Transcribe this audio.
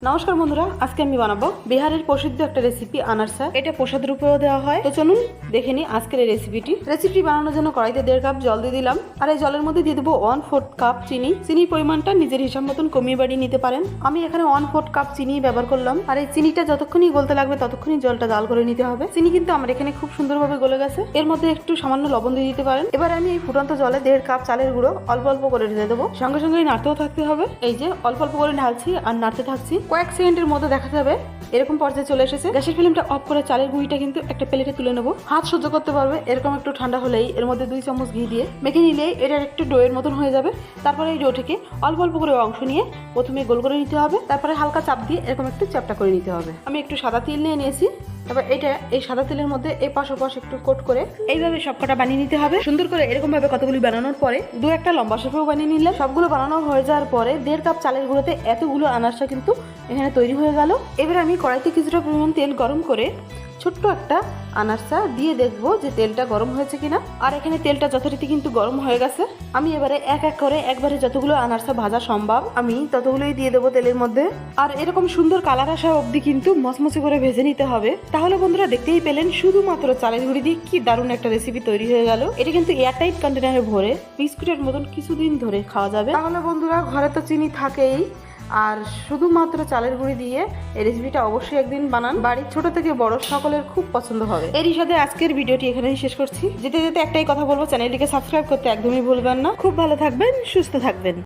নমস্কার বন্ধুরা, আজকে আমি বানাবো বিহারের প্রসিদ্ধ একটা রেসিপি আনারসা। এটা প্রসাদ রূপেও দেওয়া হয়। তো চলুন দেখে নিই আজকের এই রেসিপিটি বানানোর জন্য কড়াইতে 1.5 কাপ জল দিয়ে দিলাম। আর এই জলের মধ্যে দিয়ে দেবো 1/4 কাপ চিনি। চিনির পরিমাণটা নিজের হিসাব মতন কমিয়ে বাড়িয়ে নিতে পারেন। আমি এখানে 1/4 কাপ চিনি ব্যবহার করলাম। আর এই চিনিটা যতক্ষণই গলতে লাগবে ততক্ষণই জলটা জাল করে নিতে হবে। চিনি কিন্তু আমার এখানে খুব সুন্দরভাবে গলে গেছে। এর মধ্যে একটু সামান্য লবণ দিয়ে দিতে পারেন। এবার আমি এই ফুটন্ত জলে 1.5 কাপ চালের গুঁড়ো অল্প অল্প করে ঢেলে দেবো। সঙ্গে সঙ্গে নাড়তেও থাকতে হবে। এই যে অল্প অল্প করে ঢালছি আর নাড়তে থাকছি। কয়েক সেকেন্ডের মধ্যে দেখা যাবে এরকম পর্যায়ে চলে এসেছে। গ্যাসের ফ্লেমটা অফ করে চালের গুঁড়িটা কিন্তু একটা প্লেটে তুলে নেবো। হাত সহ্য করতে পারবে এরকম একটু ঠান্ডা হলেই এর মধ্যে 2 চামচ ঘি দিয়ে মেখে নিলেই এটার একটু ডোয়ের মতন হয়ে যাবে। তারপরে এই ডোটাকে অল্প অল্প করে অংশ নিয়ে প্রথমে গোল করে নিতে হবে। তারপরে হালকা চাপ দিয়ে এরকম একটু চ্যাপটা করে নিতে হবে। আমি একটু সাদা তিল নিয়ে নিয়েছি। তারপর এই সাদা তেলের মধ্যে এই পাশ ওপাশ একটু কোট করে এইভাবে সবকটা বানিয়ে নিতে হবে। সুন্দর করে এরকম ভাবে কতগুলি বানানোর পরে 2-1টা লম্বা শেপেও বানিয়ে নিলাম। সবগুলো বানানো হয়ে যাওয়ার পরে 1.5 কাপ চালের গুঁড়োতে এতগুলো আনারসা কিন্তু এখানে তৈরি হয়ে গেল। এবার আমি কড়াইতে কিছুটা পরিমাণ তেল গরম করে ছোট্ট একটা আনারসা দিয়ে দেখবো যে তেলটা গরম হয়েছে কিনা। আর এখানে তেলটা যথারীতি কিন্তু গরম হয়ে গেছে। আমি এবারে এক এক করে একবারে যতগুলো আনারসা ভাজা সম্ভব আমি ততগুলোই দিয়ে দেবো তেলের মধ্যে। আর এরকম সুন্দর কালার আসা অবধি কিন্তু মচমচে করে ভেজে নিতে হবে। তাহলে বন্ধুরা দেখতেই পেলেন শুধুমাত্র চালের গুঁড়ি দিয়ে কি দারুণ একটা রেসিপি তৈরি হয়ে গেল। এটা কিন্তু এয়ারটাইট কন্টেনারে ভরে বিস্কুটের মতন কিছুদিন ধরে খাওয়া যাবে। তাহলে বন্ধুরা ঘরে তো চিনি থাকেই, আর শুধুমাত্র চালের গুঁড়ি দিয়ে এই রেসিপিটা অবশ্যই একদিন বানান। বাড়ির ছোট থেকে বড় সকলের খুব পছন্দ হবে। এরই সাথে আজকের ভিডিওটি এখানেই শেষ করছি। যেতে যেতে একটাই কথা বলবো, চ্যানেলটিকে সাবস্ক্রাইব করতে একদমই ভুলবেন না। খুব ভালো থাকবেন, সুস্থ থাকবেন।